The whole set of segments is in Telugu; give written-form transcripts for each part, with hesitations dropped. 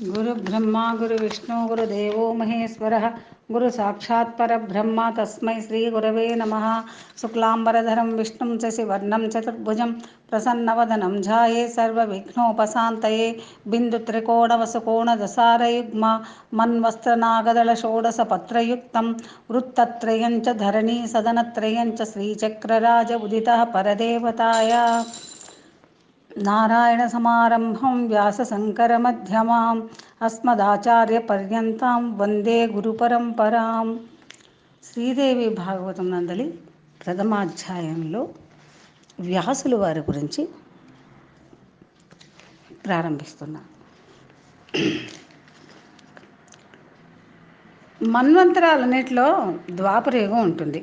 गुरुब्रह्मा गुरुविष्णु गुरुदेवो महेश्वरः गुरु साक्षात् परब्रह्म तस्मै श्रीगुरवे नमः। शुक्लाम्बरधरं विष्णुं शशिवर्णं चतुर्भुजं प्रसन्नवदनं ध्याये सर्वविघ्नोपशान्तये बिन्दुत्रिकोणवसुकोणदशारयुग्म मन्वस्त्रनागदलषोडशपत्रयुक्तं वृत्तत्रयं च धरणी सदनत्रयं च श्रीचक्रराज उदितः परदेवताय नारायणसमारम्भं व्यासशङ्करमध्यमाम् अस्मदाचार्यपर्यन्तां వందే గురుపరంపరాం. శ్రీదేవి భాగవతం నందలి ప్రథమాధ్యాయంలో వ్యాసుల వారి గురించి ప్రారంభిస్తున్నాం. మన్వంతరాలన్నిటిలో ద్వాపరయుగం ఉంటుంది.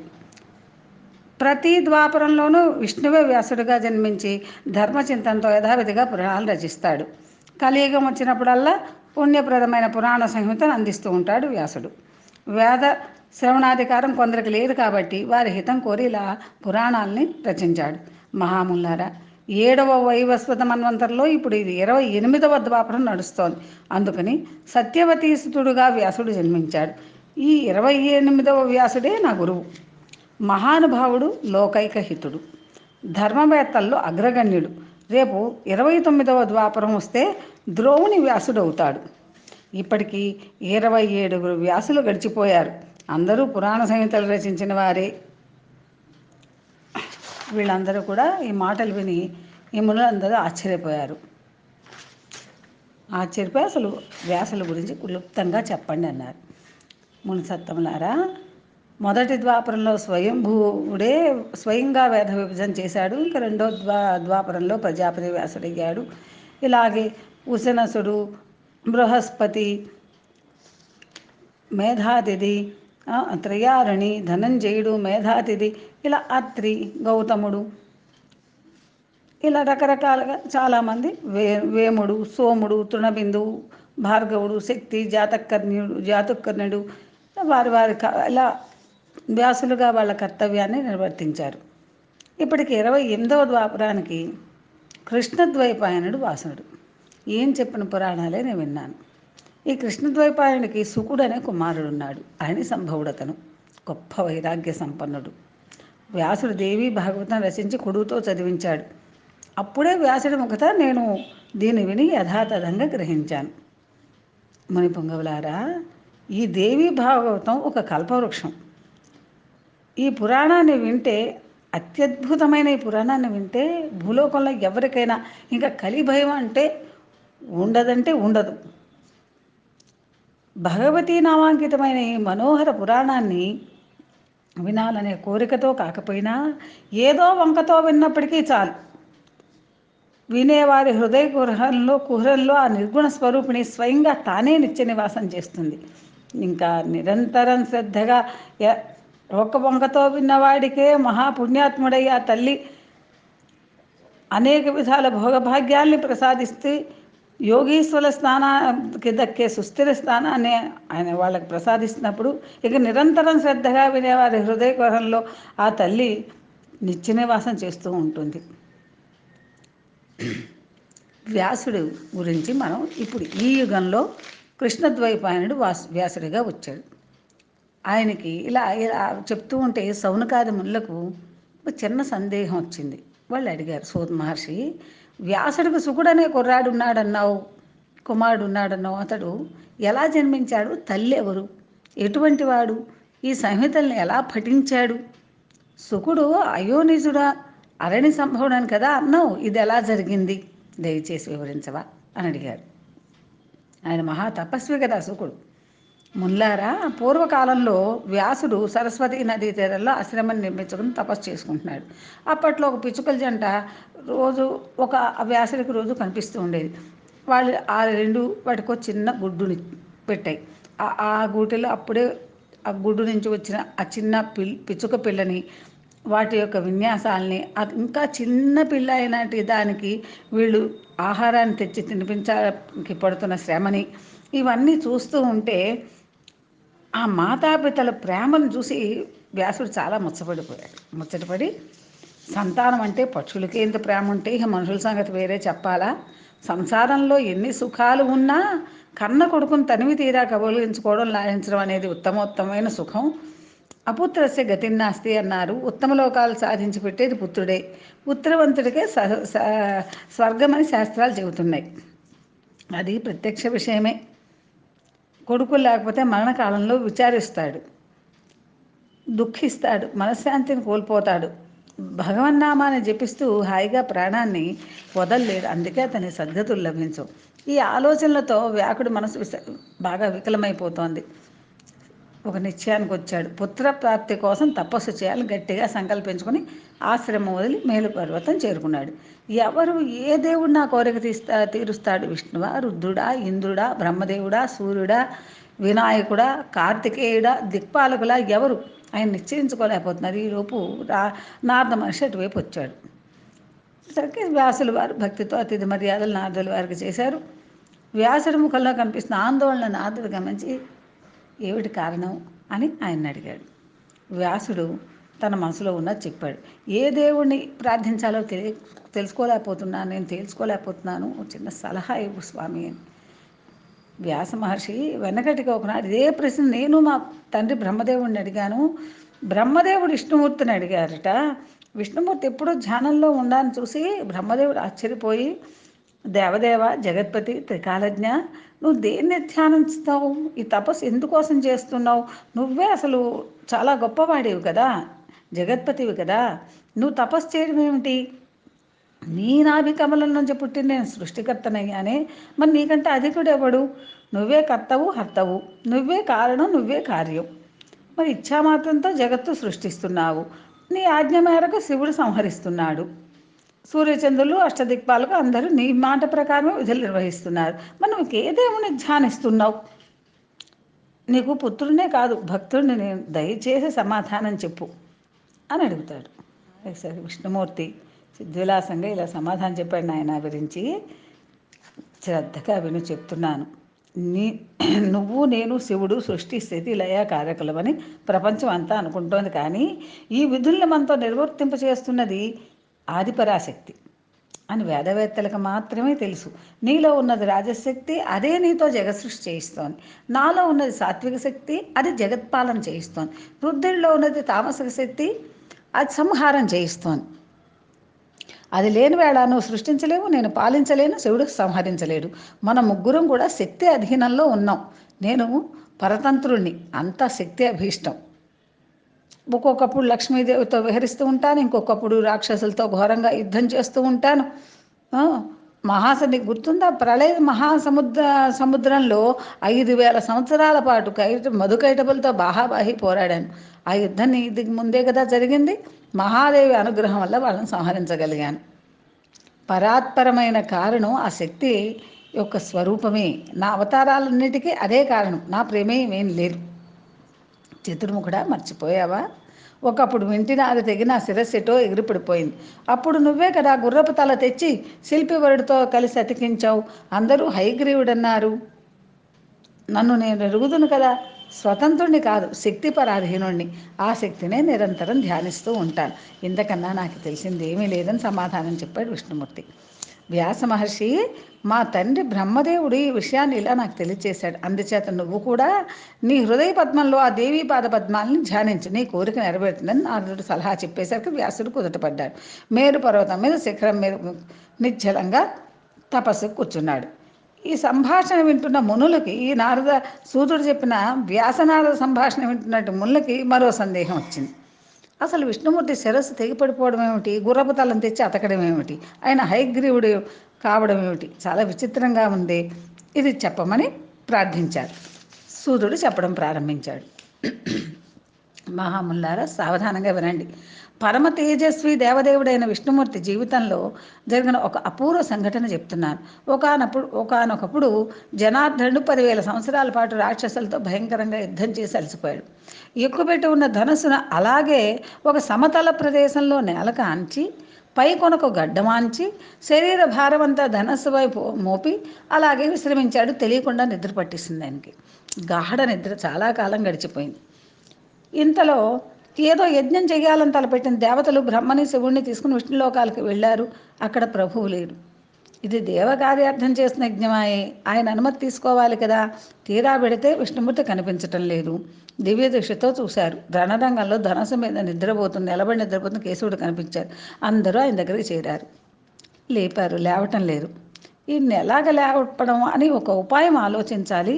ప్రతి ద్వాపరంలోనూ విష్ణువే వ్యాసుడిగా జన్మించి ధర్మచింతనతో యథావిధిగా పురాణాలు రచిస్తాడు. కలియుగం వచ్చినప్పుడల్లా పుణ్యప్రదమైన పురాణ సంహితను అందిస్తూ ఉంటాడు వ్యాసుడు. వేద శ్రవణాధికారం కొందరికి లేదు కాబట్టి వారి హితం కోరి ఇలా పురాణాలని రచించాడు. మహాముల్లారా, 7వ వైవస్వత మన్వంతరంలో ఇప్పుడు ఇది 28వ ద్వాపరం నడుస్తోంది. అందుకని సత్యవతీసుతుడుగా వ్యాసుడు జన్మించాడు. ఈ 28వ వ్యాసుడే నా గురువు. మహానుభావుడు, లోకైకహితుడు, ధర్మవేత్తల్లో అగ్రగణ్యుడు. రేపు 29వ ద్వాపరం వస్తే ద్రోవుని వ్యాసుడు అవుతాడు. ఇప్పటికీ 27 వ్యాసులు గడిచిపోయారు. అందరూ పురాణ సంహితలు రచించిన వారే. వీళ్ళందరూ కూడా ఈ మాటలు విని ఈ మునులందరూ ఆశ్చర్యపోయారు. అసలు వ్యాసుల గురించి క్లుప్తంగా చెప్పండి అన్నారు. మునిసత్తములారా, మొదటి ద్వాపరంలో స్వయంభూవుడే స్వయంగా వేద విభజన చేశాడు. ఇంకా రెండో ద్వాపరంలో ప్రజాపతి వ్యాసుడయ్యాడు. ఇలాగే ఉశనసుడు, బృహస్పతి, మేధాతిథి, త్రయారణి, ధనంజయుడు, మేధాతిథి, ఇలా అత్రి, గౌతముడు, ఇలా రకరకాలుగా చాలామంది, వేముడు, సోముడు, తృణబిందువు, భార్గవుడు, శక్తి, జాతకర్ణుడు వారి ఇలా వ్యాసులుగా వాళ్ళ కర్తవ్యాన్ని నిర్వర్తించారు. ఇప్పటికి 28వ ద్వాపరానికి కృష్ణద్వైపాయనుడు వాసనుడు. ఏం చెప్పిన పురాణాలే నేను విన్నాను. ఈ కృష్ణద్వైపాయనుడికి సుకుడు అనే కుమారుడు ఉన్నాడు. ఆయన సంభవుడతను గొప్ప వైరాగ్య సంపన్నుడు. వ్యాసుడు దేవి భాగవతం రచించి కొడుకుతో చదివించాడు. అప్పుడే వ్యాసుడి ముఖత నేను దీన్ని విని యథాతథంగా గ్రహించాను. ముని పొంగవులారా, ఈ దేవి భాగవతం ఒక కల్పవృక్షం. ఈ పురాణాన్ని వింటే, అత్యద్భుతమైన ఈ పురాణాన్ని వింటే భూలోకంలో ఎవరికైనా ఇంకా కలిభయం అంటే ఉండదు. భగవతీ నామాంకితమైన ఈ మనోహర పురాణాన్ని వినాలనే కోరికతో కాకపోయినా ఏదో వంకతో విన్నప్పటికీ చాలు. వినేవారి హృదయ కుహరంలో ఆ నిర్గుణ స్వరూపిణి స్వయంగా తానే నిత్య నివాసం చేస్తుంది. ఇంకా నిరంతరం శ్రద్ధగా ఒక వంకతో విన్నవాడికే మహాపుణ్యాత్ముడై ఆ తల్లి అనేక విధాల భోగభాగ్యాల్ని ప్రసాదిస్తే యోగీశ్వర స్థానానికి దక్కే సుస్థిర స్థానాన్ని ఆయన వాళ్ళకి ప్రసాదిస్తున్నప్పుడు ఇక నిరంతరం శ్రద్ధగా వినేవారి హృదయ కుహరంలో ఆ తల్లి నిత్య నివాసం చేస్తూ ఉంటుంది. వ్యాసుడు గురించి మనం ఇప్పుడు ఈ యుగంలో కృష్ణద్వైపాయనుడు వ్యాసుడిగా వచ్చాడు. ఆయనకి ఇలా చెప్తూ ఉంటే సౌనకాది మునులకు చిన్న సందేహం వచ్చింది. వాళ్ళు అడిగారు, సూత మహర్షి, వ్యాసుడికి సుకుడనే కుమారుడు ఉన్నాడన్నావు, అతడు ఎలా జన్మించాడు? తల్లి ఎవరు? ఎటువంటి వాడు? ఈ సంహితల్ని ఎలా పఠించాడు? సుకుడు అయోనిజుడా, అరణి సంభవడం కదా అన్నావు, ఇది ఎలా జరిగింది? దయచేసి వివరించవా అని అడిగారు. ఆయన మహా తపస్వి కదా సుకుడు. ముల్లారా, పూర్వకాలంలో వ్యాసుడు సరస్వతి నదీ తీరంలో ఆశ్రమం నిర్మించుకుని తపస్సు చేసుకుంటున్నాడు. అప్పట్లో ఒక పిచ్చుకల జంట రోజు ఒక వ్యాసుడికి రోజు కనిపిస్తూ ఉండేది. వాళ్ళు వాటికో చిన్న గుడ్డుని పెట్టాయి. ఆ గూటిలో అప్పుడే ఆ గుడ్డు నుంచి వచ్చిన ఆ చిన్న పిచ్చుక పిల్లని, వాటి యొక్క విన్యాసాలని, ఇంకా చిన్న పిల్ల అయినటి దానికి వీళ్ళు ఆహారాన్ని తెచ్చి తినిపించడానికి పడుతున్న శ్రమని, ఇవన్నీ చూస్తూ ఉంటే ఆ మాతాపితల ప్రేమను చూసి వ్యాసుడు చాలా ముచ్చటపడి సంతానం అంటే పక్షులకి ఎంత ప్రేమ ఉంటే ఇక మనుషుల సంగతి వేరే చెప్పాలా. సంసారంలో ఎన్ని సుఖాలు ఉన్నా కన్న కొడుకుని తనివి తీరా కబోలించుకోవడం లాలించడం అనేది ఉత్తమోత్తమైన సుఖం. అపుత్రస్య గతిర్నాస్తి అన్నారు. ఉత్తమ లోకాలు సాధించి పెట్టేది పుత్రుడే. పుత్రవంతుడికే స్వర్గమని శాస్త్రాలు చెబుతున్నాయి. అది ప్రత్యక్ష విషయమే. కొడుకు లేకపోతే మరణకాలంలో విచారిస్తాడు, దుఃఖిస్తాడు, మనశ్శాంతిని కోల్పోతాడు. భగవన్నామాన్ని జపిస్తూ హాయిగా ప్రాణాన్ని వదలలేడు. అందుకే అతని సద్గతులు లభించవు. ఈ ఆలోచనలతో వ్యాకుడి మనసు బాగా వికలమైపోతోంది. ఒక నిశ్చయానికి వచ్చాడు. పుత్రప్రాప్తి కోసం తపస్సు చేయాలని గట్టిగా సంకల్పించుకొని ఆశ్రమం వదిలి మేలుపర్వతం చేరుకున్నాడు. ఎవరు ఏ దేవుడు నా కోరిక తీరుస్తాడు? విష్ణువా, రుద్రుడా, ఇంద్రుడా, బ్రహ్మదేవుడా, సూర్యుడా, వినాయకుడా, కార్తికేయుడా, దిక్పాలకులా? ఎవరు? ఆయన నిశ్చయించుకోలేకపోతున్నారు. ఈలోపు నారద మహర్షి అటువైపు వచ్చాడు. సరికి వ్యాసుల వారు భక్తితో అతిథి మర్యాదలు నారదుల వారికి చేశారు. వ్యాసుడి ముఖంలో కనిపిస్తున్న ఆందోళన నారదుడు గమనించి ఏమిటి కారణం అని ఆయన అడిగాడు. వ్యాసుడు తన మనసులో ఉన్నది చెప్పాడు. ఏ దేవుణ్ణి ప్రార్థించాలో తెలుసుకోలేకపోతున్నాను, నేను తెలుసుకోలేకపోతున్నాను, చిన్న సలహా ఇవ్వు స్వామి అని. వ్యాస మహర్షి వెనకటికి ఒకనాడు ఇదే ప్రశ్న నేను మా తండ్రి బ్రహ్మదేవుడిని అడిగాను. బ్రహ్మదేవుడు విష్ణుమూర్తిని అడిగారట. విష్ణుమూర్తి ఎప్పుడూ ధ్యానంలో ఉండాలని చూసి బ్రహ్మదేవుడు ఆశ్చర్యపోయి, దేవదేవ, జగత్పతి, త్రికాలజ్ఞ, నువ్వు దేన్ని ధ్యానిస్తావు? ఈ తపస్సు ఎందుకోసం చేస్తున్నావు? నువ్వే అసలు చాలా గొప్పవాడివి కదా, జగత్పతివి కదా, నువ్వు తపస్సు చేయడం ఏమిటి? నీ నాభి కమలం నుంచి పుట్టిన నేను సృష్టికర్తనయ్యానే, మరి నీకంటే అధికుడెవడు? నువ్వే కర్తవు, హర్తవు, నువ్వే కారణం, నువ్వే కార్యం. మరి ఇచ్ఛామాత్రంతో జగత్తు సృష్టిస్తున్నావు. నీ ఆజ్ఞ మేరకు శివుడు సంహరిస్తున్నాడు. సూర్యచంద్రులు, అష్టదిక్పాలకు అందరూ నీ మాట ప్రకారమే విధులు నిర్వహిస్తున్నారు. మరి నువ్వు ఏ దేవుని ధ్యానిస్తున్నావు? నీకు పుత్రుడినే కాదు, భక్తుడిని నేను, దయచేసి సమాధానం చెప్పు అని అడుగుతాడు. సరే విష్ణుమూర్తి సిద్ధివిలాసంగా ఇలా సమాధానం చెప్పాడు. నాయన గురించి శ్రద్ధగా విను చెప్తున్నాను. నువ్వు నేను శివుడు సృష్టి స్థితి లయ కారకులమని ప్రపంచం అంతా అనుకుంటోంది. కానీ ఈ విధుల్ని మనతో నిర్వర్తింప చేస్తున్నది ఆదిపరాశక్తి అని వేదవేత్తలకు మాత్రమే తెలుసు. నీలో ఉన్నది రాజశక్తి, అదే నీతో జగసృష్టి చేయిస్తోంది. నాలో ఉన్నది సాత్విక శక్తి, అది జగత్పాలన చేయిస్తోంది. రుద్రుడిలో ఉన్నది తామసిక శక్తి, అది సంహారం చేయిస్తోంది. అది లేని వేళ నువ్వు సృష్టించలేవు, నేను పాలించలేను, శివుడు సంహరించలేడు. మన ముగ్గురం కూడా శక్తి అధీనంలో ఉన్నాం. నేను పరతంత్రుణ్ణి, అంతా శక్తి అభీష్టం. ఒక్కొక్కప్పుడు లక్ష్మీదేవితో విహరిస్తూ ఉంటాను, ఇంకొకప్పుడు రాక్షసులతో ఘోరంగా యుద్ధం చేస్తూ ఉంటాను. నీకు గుర్తుందా? ప్రళయ సముద్రంలో 5,000 సంవత్సరాల పాటు మధుకైటపులతో బాహాబాహి పోరాడాను. ఆ యుద్ధం ఇది ముందే కదా జరిగింది. మహాదేవి అనుగ్రహం వల్ల వాళ్ళని సంహరించగలిగాను. పరాత్పరమైన కారణం ఆ శక్తి యొక్క స్వరూపమే. నా అవతారాలన్నిటికీ అదే కారణం, నా ప్రేమేం ఏం లేదు. చతుర్ముఖుడా, మర్చిపోయావా? ఒకప్పుడు వింటినారు తెగి నా శిరస్సుతో ఎగిరిపడిపోయింది. అప్పుడు నువ్వే కదా గుర్రపు తల తెచ్చి శిల్పివరుడితో కలిసి అతికించావు. అందరూ హైగ్రీవుడన్నారు. నన్ను నేను ఎరుగుదును కదా, స్వతంత్రుణ్ణి కాదు, శక్తి పరాధీనుణ్ణి. ఆ శక్తినే నిరంతరం ధ్యానిస్తూ ఉంటాను. ఇంతకన్నా నాకు తెలిసింది ఏమీ లేదని సమాధానం చెప్పాడు విష్ణుమూర్తి. వ్యాస మహర్షి, మా తండ్రి బ్రహ్మదేవుడు ఈ విషయాన్ని ఇలా నాకు తెలియచేశాడు. అందుచేత నువ్వు కూడా నీ హృదయ పద్మంలో ఆ దేవీ పాద పద్మాలని ధ్యానించు, నీ కోరిక నెరవేరుతుందని నారదుడు సలహా చెప్పేసరికి వ్యాసుడు కుదుటపడ్డాడు. మేరు పర్వతం మీద శిఖరం మీద నిశ్చలంగా తపస్సు కూర్చున్నాడు. ఈ సంభాషణ వింటున్న మునులకి, ఈ సూతుడు చెప్పిన వ్యాసనారద సంభాషణ వింటున్నట్టు మునులకి మరో సందేహం వచ్చింది. అసలు విష్ణుమూర్తి శిరస్సు తెగిపడిపోవడం ఏమిటి, గుర్రపు తలం తెచ్చి అతకడం ఏమిటి, ఆయన హైగ్రీవుడు కావడం ఏమిటి? చాలా విచిత్రంగా ఉంది, ఇది చెప్పమని ప్రార్థించారు. సూర్యుడు చెప్పడం ప్రారంభించాడు. మహాముల్లారా, సావధానంగా వినండి. పరమ తేజస్వి దేవదేవుడైన విష్ణుమూర్తి జీవితంలో జరిగిన ఒక అపూర్వ సంఘటన చెప్తున్నాను. ఒకానొకప్పుడు జనార్దనుడు 10,000 సంవత్సరాల పాటు రాక్షసులతో భయంకరంగా యుద్ధం చేసి అలసిపోయాడు. ఎక్కుపెట్టి ఉన్న ధనుసును అలాగే ఒక సమతల ప్రదేశంలో నేలకు ఆంచి, పై కొనకు గడ్డమాంచి, శరీర భారమంతా ధనస్సు వైపు మోపి అలాగే విశ్రమించాడు. తెలియకుండా నిద్ర పట్టిస్తుంది ఆయనకి. గాఢ నిద్ర చాలా కాలం గడిచిపోయింది. ఇంతలో ఏదో యజ్ఞం చేయాలని తలపెట్టిన దేవతలు బ్రహ్మని శివుణ్ణి తీసుకుని విష్ణులోకాలకు వెళ్ళారు. అక్కడ ప్రభువు లేడు. ఇది దేవకార్యార్థం చేసిన యజ్ఞమాయే, ఆయన అనుమతి తీసుకోవాలి కదా. తీరా పెడితే విష్ణుమూర్తి కనిపించటం లేదు. దివ్య దృష్టితో చూశారు. రణరంగంలో ధనస్సు మీద నిద్రపోతున్న కేశవుడు కనిపించారు. అందరూ ఆయన దగ్గరికి చేరారు. లేపారు, లేవటం లేదు. ఈయన్ని ఎలాగ లేవడం అని ఒక ఉపాయం ఆలోచించాలి.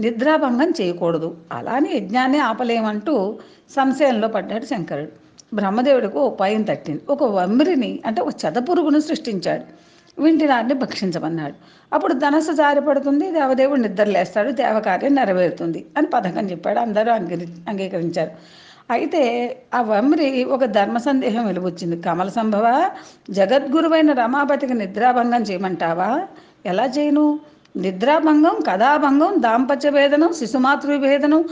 నిద్రాభంగం చేయకూడదు, అలానే యజ్ఞాన్ని ఆపలేమంటూ సంశయంలో పడ్డాడు శంకరుడు. బ్రహ్మదేవుడికి ఉపాయం తట్టింది. ఒక వమ్మిరిని అంటే ఒక చెదపురుగును సృష్టించాడు. వింటినారిని భక్షించమన్నాడు. అప్పుడు ధనస్సు జారిపడుతుంది, దేవదేవుడు నిద్రలేస్తాడు, దేవకార్యం నెరవేరుతుంది అని పథకం చెప్పాడు. అందరూ అంగీకరించారు. అయితే ఆ వమ్రి ఒక ధర్మ సందేహం వెలువచ్చింది. కమల సంభవ, జగద్గురువైన రమాపతికి నిద్రాభంగం చేయమంటావా? ఎలా చేయను? నిద్రాభంగం, కథాభంగం, దాంపత్య భేదనం, శిశుమాతృ భేదనం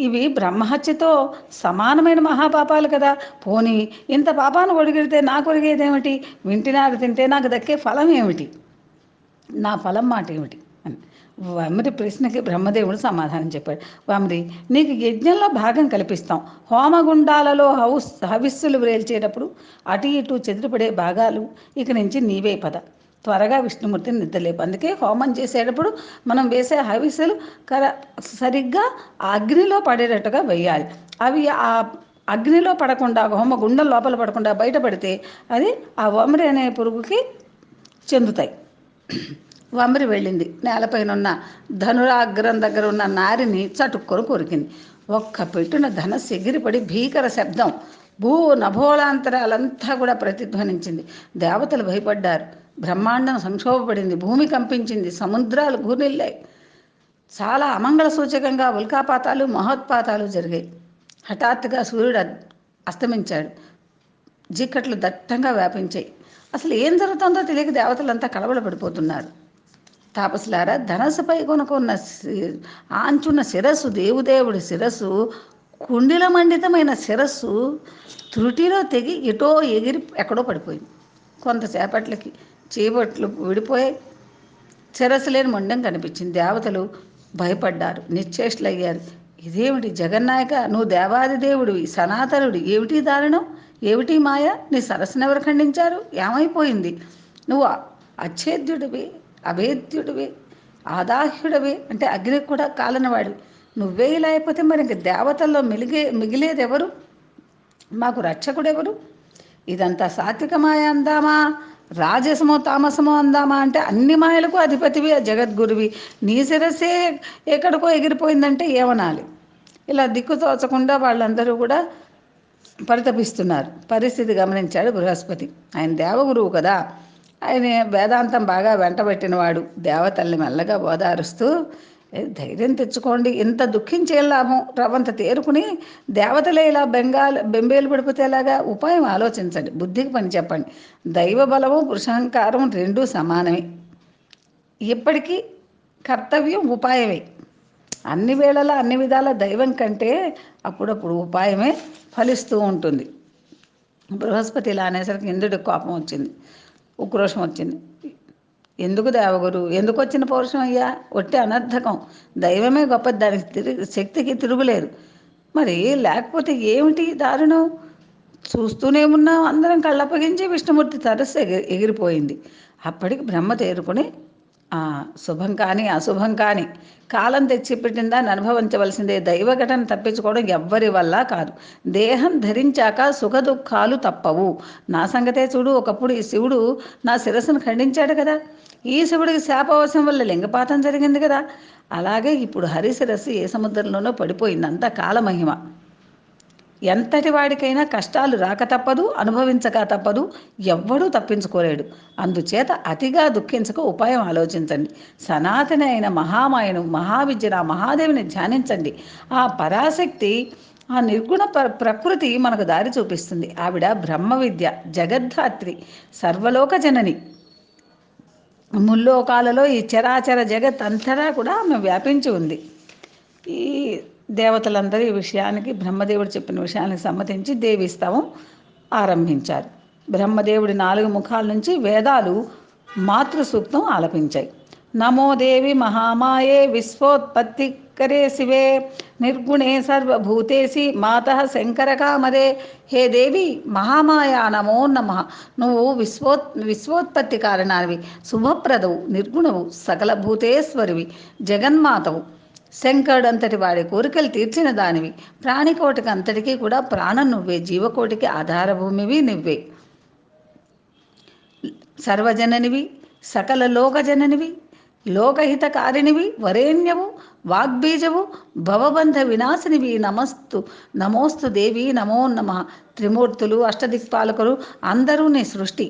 ఇవి బ్రహ్మహత్యతో సమానమైన మహాపాపాలు కదా. పోనీ ఇంత పాపాన్ని ఒడిగిడితే నాకు ఒరిగేదేమిటి? వింటినారు తింటే నాకు దక్కే ఫలం ఏమిటి? నా ఫలం మాట ఏమిటి అని వమ్రి ప్రశ్నకి బ్రహ్మదేవుడు సమాధానం చెప్పాడు. వమ్రి, నీకు యజ్ఞంలో భాగం కల్పిస్తాం. హోమగుండాలలో హవిస్సులు వ్రేల్చేటప్పుడు అటు ఇటు చెదిరిపడే భాగాలు ఇక నుంచి నీవే పద. త్వరగా విష్ణుమూర్తిని నిద్రలేపు. అందుకే హోమం చేసేటప్పుడు మనం వేసే హవిస్సులు సరిగ్గా అగ్నిలో పడేటట్టుగా వేయాలి. అవి ఆ అగ్నిలో పడకుండా, హోమ గుండం లోపల పడకుండా బయటపడితే అది ఆ వమ్రి అనే పురుగుకి చెందుతాయి. వమ్రి వెళ్ళింది. నేలపైన ఉన్న ధనురాగ్రం దగ్గర ఉన్న నారిని చటుక్కొని కొరికింది. ఒక్క పెట్టున ధనస్సు ఎగిరిపడి భీకర శబ్దం భూ నభోళాంతరాలంతా కూడా ప్రతిధ్వనించింది. దేవతలు భయపడ్డారు. బ్రహ్మాండం సంక్షోభపడింది. భూమి కంపించింది. సముద్రాలు ఘూర్నిల్లాయి. చాలా అమంగళ సూచకంగా ఉల్కాపాతాలు, మహోత్పాతాలు జరిగాయి. హఠాత్తుగా సూర్యుడు అస్తమించాడు. చీకట్లు దట్టంగా వ్యాపించాయి. అసలు ఏం జరుగుతుందో తెలియక దేవతలంతా కలవరపడిపోతున్నారు. తాపసులారా, ధనస్సుపై కొనుక్కున్న ఆంచున్న శిరస్సు, దేవుడి శిరస్సు, కుండిల మండితమైన శిరస్సు త్రుటిలో తెగి ఎటో ఎగిరి ఎక్కడో పడిపోయింది. కొంతసేపట్లకి చీబట్లు విడిపోయాయి. శిరస్సు లేని మొండం కనిపించింది. దేవతలు భయపడ్డారు, నిశ్చేష్లయ్యారు. ఇదేమిటి జగన్నాయక, నువ్వు దేవాది దేవుడివి, సనాతనుడి, ఏమిటి దారుణం, ఏమిటి మాయ? నీ సరస్సును ఎవరు ఖండించారు? ఏమైపోయింది? నువ్వు అచ్ఛేద్యుడివి, అభేద్యుడివి, ఆదాహ్యుడివి, అంటే అగ్నికి కూడా కాలనవాడివి. నువ్వే ఇలా అయిపోతే మరి ఇంక దేవతల్లో మిగిలేది ఎవరు? మాకు రక్షకుడెవరు? ఇదంతా సాత్విక మాయ అందామా, రాజసమో తామసమో అందామా? అంటే అన్ని మాయలకు అధిపతివి, జగద్గురువి. నీ శిరస్సే ఎక్కడికో ఎగిరిపోయిందంటే ఏమనాలి? ఇలా దిక్కుతోచకుండా వాళ్ళందరూ కూడా పరితపిస్తున్నారు. పరిస్థితి గమనించాడు బృహస్పతి. ఆయన దేవగురువు కదా, ఆయన వేదాంతం బాగా వెంటబెట్టినవాడు. దేవతల్ని మెల్లగా ఓదారుస్తూ, ధైర్యం తెచ్చుకోండి, ఇంత దుఃఖించే లాభం, రవంత తేరుకుని దేవతలే ఇలా బెంబేలు పడిపోతేలాగా ఉపాయం ఆలోచించండి, బుద్ధికి పని చెప్పండి. దైవ బలము, పురుషాహంకారం రెండూ సమానమే. ఇప్పటికీ కర్తవ్యం ఉపాయమే. అన్ని వేళలా అన్ని విధాల దైవం కంటే అప్పుడప్పుడు ఉపాయమే ఫలిస్తూ ఉంటుంది. బృహస్పతి ఇలా అనేసరికి ఇంద్రుడికి కోపం వచ్చింది, ఉక్రోషం వచ్చింది. ఎందుకు దేవగురు, ఎందుకు వచ్చిన పౌరుషం అయ్యా? ఒట్టి అనర్థకం. దైవమే గొప్ప, దానికి శక్తికి తిరుగులేదు. మరి లేకపోతే ఏమిటి దారుణం? చూస్తూనే ఉన్నాం అందరం కళ్ళప్పగించి. విష్ణుమూర్తి సరస్సు ఎగిరిపోయింది. అప్పటికి బ్రహ్మ తేరుకుని, శుభం కానీ అశుభం కానీ కాలం తెచ్చిపెట్టిందాన్ని అనుభవించవలసిందే. దైవ ఘటన తప్పించుకోవడం ఎవ్వరి వల్ల కాదు. దేహం ధరించాక సుఖ దుఃఖాలు తప్పవు. నా సంగతే చూడు. ఒకప్పుడు ఈ శివుడు నా శిరస్సును ఖండించాడు కదా. ఈ శివుడికి శాపవశం వల్ల లింగపాతం జరిగింది కదా. అలాగే ఇప్పుడు హరి శిరస్సు ఏ సముద్రంలోనో పడిపోయింది. అంత కాలమహిమ. ఎంతటి వాడికైనా కష్టాలు రాక తప్పదు, అనుభవించక తప్పదు. ఎవ్వడూ తప్పించుకోలేడు. అందుచేత అతిగా దుఃఖించక ఉపాయం ఆలోచించండి. సనాతన అయిన మహామాయను, మహావిద్యను, మహాదేవిని ధ్యానించండి. ఆ పరాశక్తి, ఆ నిర్గుణ ప్రకృతి మనకు దారి చూపిస్తుంది. ఆవిడ బ్రహ్మ విద్య, జగద్ధాత్రి, సర్వలోక జనని. ముల్లోకాలలో ఈ చరాచర జగత్ అంతటా కూడా ఆమె వ్యాపించి ఉంది. ఈ దేవతలందరూ ఈ విషయానికి, బ్రహ్మదేవుడు చెప్పిన విషయానికి సమ్మతించి దేవీస్తవం ఆరంభించారు. బ్రహ్మదేవుడి 4 ముఖాల నుంచి వేదాలు మాతృ సూక్తం ఆలపించాయి. నమో దేవి మహామాయే విశ్వోత్పత్తికరే శివే నిర్గుణే సర్వభూతేసి మాతః శంకరకామదే. హే దేవి మహామాయా నమో నమః. నువ్వు విశ్వోత్పత్తి కారణానివి, శుభప్రదవు, నిర్గుణవు, సకల భూతేశ్వరివి, జగన్మాతవు, శంకరుడంతటి వాడి కోరికలు తీర్చిన దానివి, ప్రాణికోటికి అంతటికీ కూడా ప్రాణం నువ్వే, జీవకోటికి ఆధారభూమివి నువ్వే, సర్వజననివి, సకల లోకజననివి, లోకహితకారిణివి, వరేణ్యవు, వాగ్బీజవు, భవబంధ వినాశినివి. నమోస్తు దేవి నమో నమ. త్రిమూర్తులు, అష్టదిక్పాలకులు అందరూ నీ సృష్టి.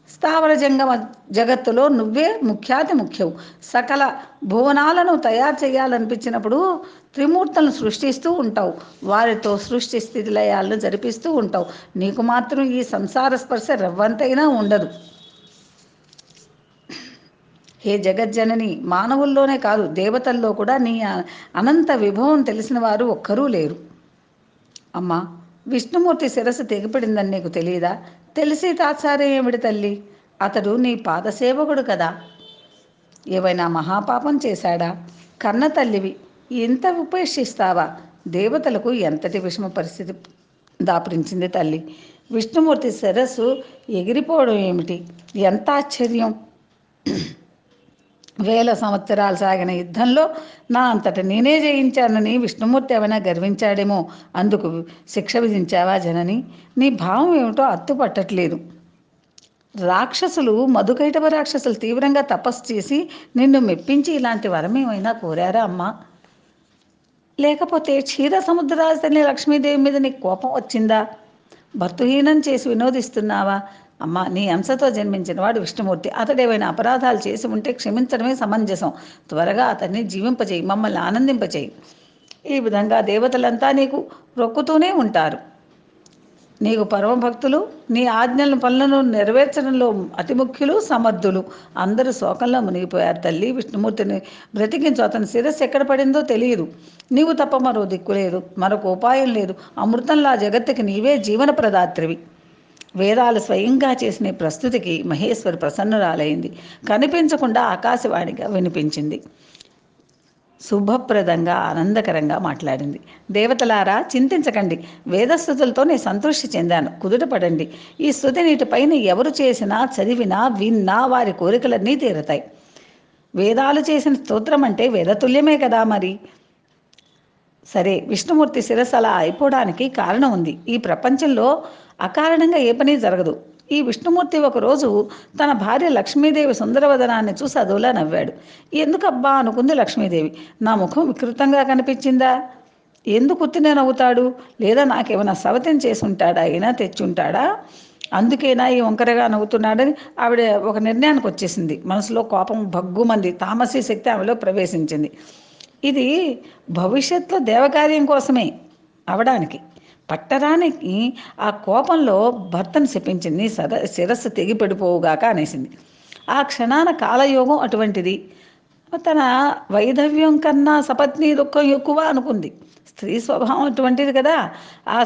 స్థావర జంగమ జగత్తులో నువ్వే ముఖ్యాతి ముఖ్యవు. సకల భువనాలను తయారు చేయాలనిపించినప్పుడు త్రిమూర్తులను సృష్టిస్తూ ఉంటావు, వారితో సృష్టి స్థితి లయాలను జరిపిస్తూ ఉంటావు. నీకు మాత్రం ఈ సంసార స్పర్శ రవ్వంతైనా ఉండదు. హే జగజ్జనని, మానవుల్లోనే కాదు దేవతల్లో కూడా నీ అనంత విభవం తెలిసిన వారు ఒక్కరూ లేరు. అమ్మా, విష్ణుమూర్తి శిరస్సు తెగిపడిందని నీకు తెలియదా? తెలిసి తాత్సారం ఏమిటి తల్లి? అతడు నీ పాదసేవకుడు కదా. ఏవైనా మహాపాపం చేశాడా? కన్న తల్లివి, ఇంత ఉపేక్షిస్తావా? దేవతలకు ఎంతటి విషమ పరిస్థితి దాపురించింది తల్లి. విష్ణుమూర్తి శిరస్సు ఎగిరిపోవడం ఏమిటి? ఎంత ఆశ్చర్యం! వేల సంవత్సరాలు సాగిన యుద్ధంలో నా అంతట నేనే జయించానని విష్ణుమూర్తి ఏమైనా గర్వించాడేమో, అందుకు శిక్ష విధించావా జనని? నీ భావం ఏమిటో అత్తుపట్టట్లేదు. రాక్షసులు, మధుకైటవ రాక్షసులు తీవ్రంగా తపస్సు చేసి నిన్ను మెప్పించి ఇలాంటి వరం ఏమైనా కోరారా అమ్మా? లేకపోతే క్షీర సముద్రరాజధాని లక్ష్మీదేవి మీద నీకు కోపం వచ్చిందా? భర్తహీనం చేసి వినోదిస్తున్నావా? అమ్మ, నీ అంశతో జన్మించిన వాడు విష్ణుమూర్తి. అతడేమైనా అపరాధాలు చేసి ఉంటే క్షమించడమే సమంజసం. త్వరగా అతన్ని జీవింపచేయి, మమ్మల్ని ఆనందింపచేయి. ఈ విధంగా దేవతలంతా నీకు రొక్కుతూనే ఉంటారు. నీకు పరమభక్తులు, నీ పనులను నెరవేర్చడంలో అతి ముఖ్యులు, సమర్థులు. అందరూ శోకంలో మునిగిపోయారు. తల్లి, విష్ణుమూర్తిని బ్రతికించు. అతని శిరస్సు ఎక్కడ పడిందో తెలియదు. నీవు తప్ప మరో దిక్కు లేదు, మరొక ఉపాయం లేదు. అమృతంలా జగత్తుకి నీవే జీవన ప్రదాత్రివి. వేదాలు స్వయంగా చేసిన ప్రస్తుతికి మహేశ్వరి ప్రసన్నురాలైంది. కనిపించకుండా ఆకాశవాణిగా వినిపించింది. శుభప్రదంగా, ఆనందకరంగా మాట్లాడింది. దేవతలారా, చింతించకండి. వేదస్థుతులతో నేను సంతృష్టి చెందాను. కుదుటపడండి. ఈ స్తుతి నీటిపైన ఎవరు చేసినా, చదివినా, విన్నా వారి కోరికలన్నీ తీరతాయి. వేదాలు చేసిన స్తోత్రం అంటే వేదతుల్యమే కదా మరి. సరే, విష్ణుమూర్తి శిరస్సు అలా అయిపోవడానికి కారణం ఉంది. ఈ ప్రపంచంలో అకారణంగా ఏ పని జరగదు. ఈ విష్ణుమూర్తి ఒకరోజు తన భార్య లక్ష్మీదేవి సుందరవదనాన్ని చూసి అదోలా నవ్వాడు. ఎందుకబ్బా అనుకుంది లక్ష్మీదేవి. నా ముఖం వికృతంగా కనిపించిందా? ఎందుకు ఉత్తినే నవ్వుతాడు? లేదా నాకేమైనా సవతం చేసి ఉంటాడా, అయినా తెచ్చుంటాడా? అందుకేనా ఈ వంకరగా నవ్వుతున్నాడని ఆవిడ ఒక నిర్ణయానికి వచ్చేసింది. మనసులో కోపం భగ్గుమంది. తామసీ శక్తి ఆమెలో ప్రవేశించింది. ఇది భవిష్యత్తులో దేవకార్యం కోసమే అవడానికి. పట్టరానికి ఆ కోపంలో భర్తను శపించింది. శిరస్సు తెగిపడిపోవుగాక అనేసింది. ఆ క్షణాన కాలయోగం అటువంటిది. తన వైధవ్యం కన్నా సపత్ని దుఃఖం ఎక్కువ అనుకుంది. స్త్రీ స్వభావం అటువంటిది కదా. ఆ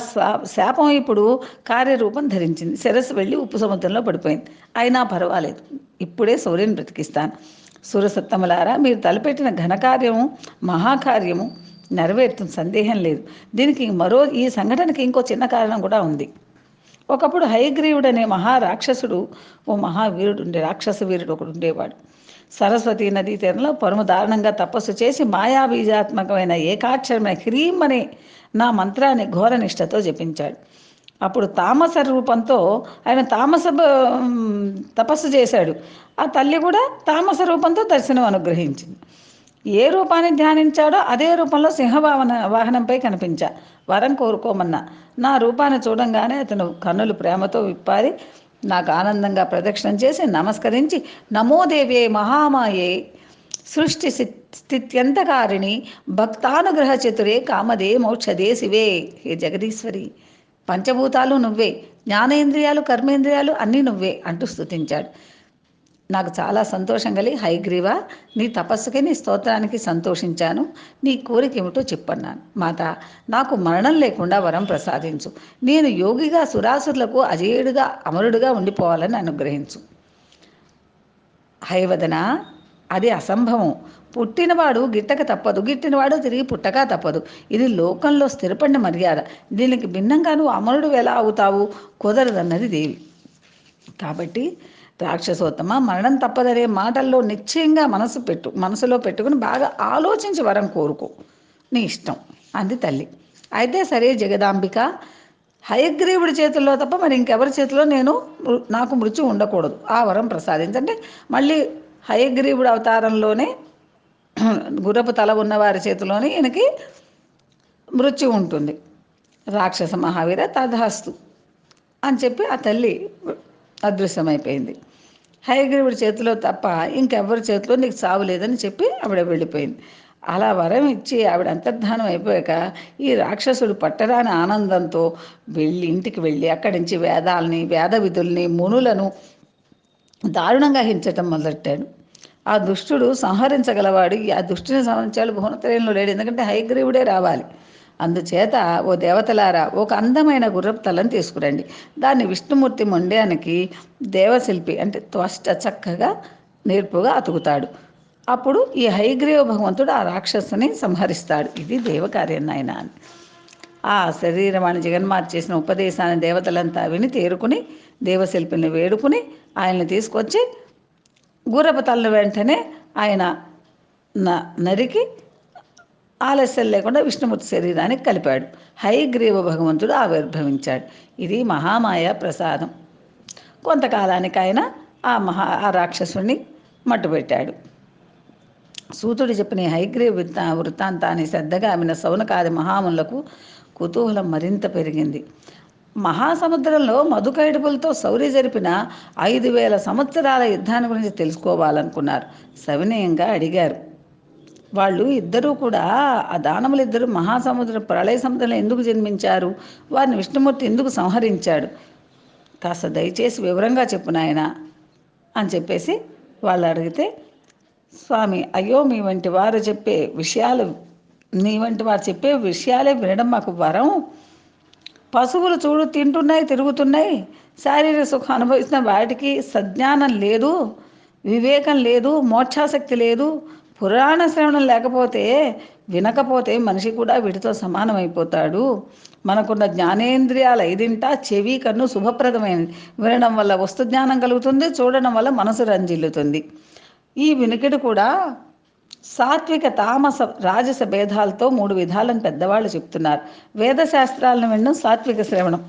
శాపం ఇప్పుడు కార్యరూపం ధరించింది. శిరస్సు వెళ్ళి ఉప్పు సముద్రంలో పడిపోయింది. అయినా పర్వాలేదు, ఇప్పుడే సూర్యుని బ్రతికిస్తాను. సురసత్తములారా, మీరు తలపెట్టిన ఘనకార్యము, మహాకార్యము నెరవేరుతుంది, సందేహం లేదు. దీనికి ఈ సంఘటనకి ఇంకో చిన్న కారణం కూడా ఉంది. ఒకప్పుడు హయగ్రీవుడు అనే మహారాక్షసుడు, రాక్షస వీరుడు ఒకడు ఉండేవాడు. సరస్వతీ నదీ తీరంలో పరమ దారుణంగా తపస్సు చేసి మాయాబీజాత్మకమైన ఏకాక్షరమైన హ్రీం అనే నా మంత్రాన్ని ఘోర నిష్ఠతో జపించాడు. అప్పుడు తామస రూపంతో ఆయన తపస్సు చేశాడు. ఆ తల్లి కూడా తామస రూపంతో దర్శనం అనుగ్రహించింది. ఏ రూపాన్ని ధ్యానించాడో అదే రూపంలో వాహనంపై కనిపించా. వరం కోరుకోమన్నా. నా రూపాన్ని చూడంగానే అతను కన్నులు ప్రేమతో విప్పారి నాకు ఆనందంగా ప్రదక్షిణం చేసి నమస్కరించి, నమోదేవే మహామాయే సృష్టి స్థిత్యంతకారిణి భక్తానుగ్రహ చతురే కామదే మోక్షదే శివే. హే జగదీశ్వరి, పంచభూతాలు నువ్వే, జ్ఞానేంద్రియాలు, కర్మేంద్రియాలు అన్నీ నువ్వే అంటూ స్తుతించాడు. నాకు చాలా సంతోషం కలిగి, హయగ్రీవా, నీ తపస్సుకి, నీ స్తోత్రానికి సంతోషించాను. నీ కోరిక ఏమిటో చెప్పన్నాను. మాత, నాకు మరణం లేకుండా వరం ప్రసాదించు. నేను యోగిగా సురాసురులకు అజేయుడుగా, అమరుడుగా ఉండిపోవాలని అనుగ్రహించు. హయవదన, అది అసంభవం. పుట్టినవాడు గిట్టక తప్పదు, గిట్టినవాడు తిరిగి పుట్టక తప్పదు. ఇది లోకంలో స్థిరపడిన మర్యాద. దీనికి భిన్నంగా నువ్వు అమరుడు ఎలా అవుతావు? కుదరదన్నది దేవి. కాబట్టి రాక్షసోత్తమ, మరణం తప్పదనే మాటల్లో నిశ్చయంగా మనసులో పెట్టుకుని బాగా ఆలోచించి వరం కోరుకో, నీ ఇష్టం అంది తల్లి. అయితే సరే జగదాంబిక, హయగ్రీవుడి చేతుల్లో తప్ప మరి ఇంకెవరి చేతిలో నాకు మృత్యు ఉండకూడదు, ఆ వరం ప్రసాదించంటే మళ్ళీ హయగ్రీవుడి అవతారంలోనే గుర్రపు తల ఉన్నవారి చేతిలోనే ఈయనకి మృత్యు ఉంటుంది. రాక్షస మహావీర తథాస్తు అని చెప్పి ఆ తల్లి అదృశ్యమైపోయింది. హయగ్రీవుడి చేతిలో తప్ప ఇంకెవరి చేతిలో నీకు చావు లేదని చెప్పి ఆవిడ వెళ్ళిపోయింది. అలా వరం ఇచ్చి ఆవిడ అంతర్ధానం అయిపోయాక ఈ రాక్షసుడు పట్టరాని ఆనందంతో ఇంటికి వెళ్ళి అక్కడి నుంచి వేద విధుల్ని మునులను దారుణంగా హించటం మొదలెట్టాడు. ఆ దుష్టుడు సంహరించగలవాడు, ఆ దుష్టుని సంహరించాడు భువనత్రయంలో లేడు, ఎందుకంటే హయగ్రీవుడే రావాలి. అందుచేత ఓ దేవతలారా, ఒక అందమైన గుర్రపు తలను తీసుకురండి, దాన్ని విష్ణుమూర్తి మొండానికి దేవశిల్పి అంటే త్వష్ట చక్కగా నేర్పుగా అతుకుతాడు. అప్పుడు ఈ హయగ్రీవ భగవంతుడు ఆ రాక్షసుని సంహరిస్తాడు. ఇది దేవకార్యం నాయన అని. ఆ శరీరవాణి జగన్మాత చేసిన ఉపదేశాన్ని దేవతలంతా విని తేరుకుని దేవశిల్పిని వేడుకుని ఆయన్ని తీసుకొచ్చి గుర్రపు తలను వెంటనే ఆయన నరికి ఆలస్యం లేకుండా విష్ణుమూర్తి శరీరానికి కలిపాడు. హయగ్రీవ భగవంతుడు ఆవిర్భవించాడు. ఇది మహామాయ ప్రసాదం. కొంతకాలానికి ఆయన ఆ రాక్షసుని మట్టుపెట్టాడు. సూతుడు చెప్పిన హయగ్రీవ వృత్తాంతాన్ని శ్రద్ధగా విన్న శౌనకాది మహాములకు కుతూహలం మరింత పెరిగింది. మహాసముద్రంలో మధుకైటపులతో శౌర్య జరిపిన 5,000 సంవత్సరాల యుద్ధాన్ని గురించి తెలుసుకోవాలనుకున్నారు. సవినయంగా అడిగారు. వాళ్ళు ఇద్దరూ కూడా, ఆ దానములు ఇద్దరు మహాసముద్రం ప్రళయ సముద్రంలో ఎందుకు జన్మించారు? వారిని విష్ణుమూర్తి ఎందుకు సంహరించాడు? కాస్త దయచేసి వివరంగా చెప్పు నాయన అని చెప్పేసి వాళ్ళు అడిగితే, స్వామి, అయ్యో నీ వంటి వారు చెప్పే విషయాలే వినడం మాకు వరం. పశువులు చూడు, తింటున్నాయి, తిరుగుతున్నాయి, శారీరక సుఖం అనుభవిస్తున్న వాటికి సజ్ఞానం లేదు, వివేకం లేదు, మోక్షాసక్తి లేదు. పురాణ శ్రవణం వినకపోతే మనిషి కూడా వీటితో సమానమైపోతాడు. మనకున్న జ్ఞానేంద్రియాల 5 చెవి, కన్ను శుభప్రదమైనది. వినడం వల్ల వస్తు జ్ఞానం కలుగుతుంది, చూడడం వల్ల మనసు రంజిల్లుతుంది. ఈ వినికిడి కూడా సాత్విక, తామస, రాజస భేదాలతో 3 విధాలను పెద్దవాళ్ళు చెప్తున్నారు. వేదశాస్త్రాలను వినడం సాత్విక శ్రవణం,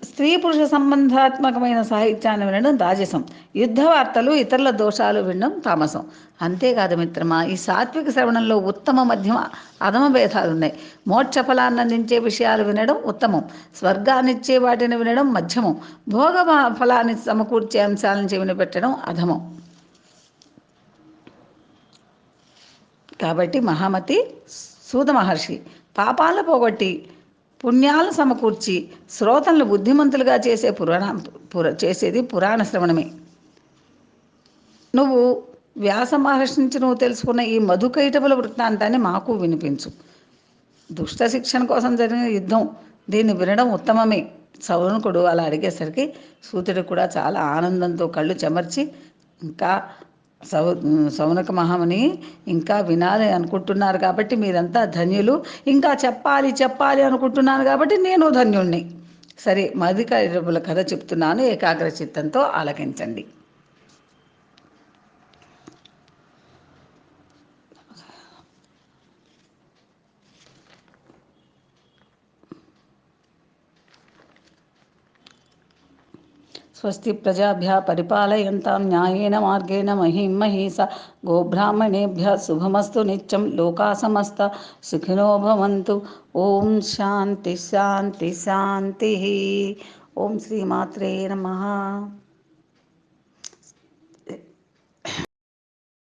స్త్రీ పురుష సంబంధాత్మకమైన సాహిత్యాన్ని వినడం రాజసం, యుద్ధ వార్తలు, ఇతరుల దోషాలు వినడం తామసం. అంతేకాదు మిత్రమా, ఈ సాత్విక శ్రవణంలో ఉత్తమ, మధ్యమ, అధమ భేదాలు ఉన్నాయి. మోక్ష ఫలాన్ని అందించే విషయాలు వినడం ఉత్తమం, స్వర్గాన్నిచ్చే వాటిని వినడం మధ్యమం, భోగ ఫలాన్ని సమకూర్చే అంశాలను చెవిని పెట్టడం అధమం. కాబట్టి మహామతి, సూత మహర్షి పాపాలను పోగొట్టి పుణ్యాలను సమకూర్చి శ్రోతలను బుద్ధిమంతులుగా చేసేది పురాణ శ్రవణమే. నువ్వు వ్యాస మహర్షి నుంచి తెలుసుకున్న ఈ మధుకైటపుల వృత్తాంతాన్ని మాకు వినిపించు. దుష్ట శిక్షణ కోసం జరిగిన యుద్ధం, దీన్ని వినడం ఉత్తమమే. శౌనకుడు అలా అడిగేసరికి సూతుడు కూడా చాలా ఆనందంతో కళ్ళు చెమర్చి, ఇంకా శౌనక మహాముని ఇంకా వినాలి అనుకుంటున్నారు కాబట్టి మీరంతా ధన్యులు, ఇంకా చెప్పాలి అనుకుంటున్నాను కాబట్టి నేను ధన్యుణ్ణి. సరే, మధుకైటపుల కథ చెప్తున్నాను, ఏకాగ్ర చిత్తంతో ఆలకించండి. స్వస్తి ప్రజాభ్యः పరిపాలయంతాం న్యాయేన మార్గేణ మహిం మహీసా గోబ్రాహ్మణేభ్యः శుభమస్తు నిత్యం. లోకాः సమస్తా సుఖినో భవంతు. ఓం శాంతి శాంతి శాంతి. ఓం శ్రీమాత్రే నమః.